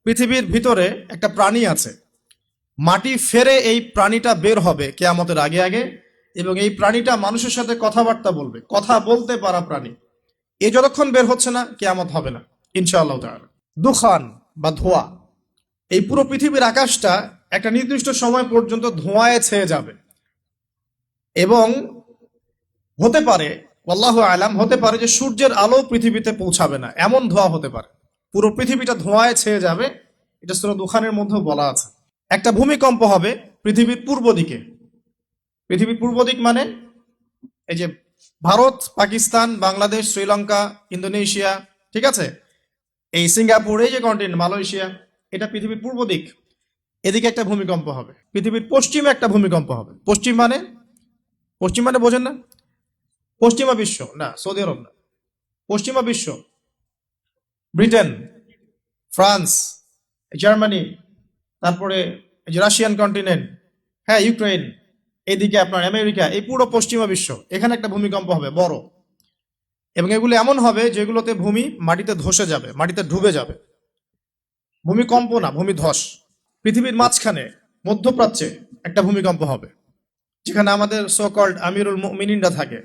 পৃথিবীর ভিতরে একটা প্রাণী আছে, মাটি ফেরে এই প্রাণীটা বের হবে কিয়ামতের আগে আগে, এবং এই প্রাণীটা মানুষের সাথে কথাবার্তা বলবে, কথা বলতে পারা প্রাণী। এ যতক্ষণ বের হচ্ছে না কিয়ামত হবে না ইনশাআল্লাহ তাআলা। দুখান বা ধোঁয়া, এই পুরো পৃথিবীর আকাশটা একটা নির্দিষ্ট সময় পর্যন্ত ধোঁয়ায় ছেয়ে যাবে, এবং হতে পারে, আল্লাহু আলাম, হতে পারে যে সূর্যের আলো পৃথিবীতে পৌঁছাবে না, এমন ধোঁয়া হতে পারে। পুরো পৃথিবীটা ধোঁয়ায় ছেয়ে যাবে। এটা সূরা দুখানের মধ্যে বলা আছে। একটা ভূমিকম্প হবে পৃথিবীর পূর্ব দিকে। পৃথিবীর পূর্ব দিক মানে এই যে ভারত, পাকিস্তান, বাংলাদেশ, শ্রীলঙ্কা, ইন্দোনেশিয়া, ঠিক আছে, এই সিঙ্গাপুর, এই যে কন্টিনেন্ট, মালয়েশিয়া, এটা পৃথিবীর পূর্ব দিক। এদিকে একটা ভূমিকম্প হবে। পৃথিবীর পশ্চিমে একটা ভূমিকম্প হবে। পশ্চিম মানে বোঝেন না? পশ্চিমা বিশ্ব না, সৌদি আরব না, পশ্চিমা বিশ্ব, ব্রিটেন, ফ্রান্স, জার্মানি, তারপরে এই যে রাশিয়ান কন্টিনেন্ট, হ্যাঁ, ইউক্রেন, এইদিকে আপনার আমেরিকা, এই পুরো পশ্চিমা বিশ্ব, এখানে একটা ভূমিকম্প হবে বড়। এবং এগুলো এমন হবে যেগুলোতে ভূমি মাটিতে ধসে যাবে, মাটিতে ডুবে যাবে। ভূমিকম্প না, ভূমিধস। পৃথিবীর মাঝখানে মধ্যপ্রাচ্যে একটা ভূমিকম্প হবে, যেখানে আমাদের সো কল্ড আমিরুল মুমিনিনরা থাকে।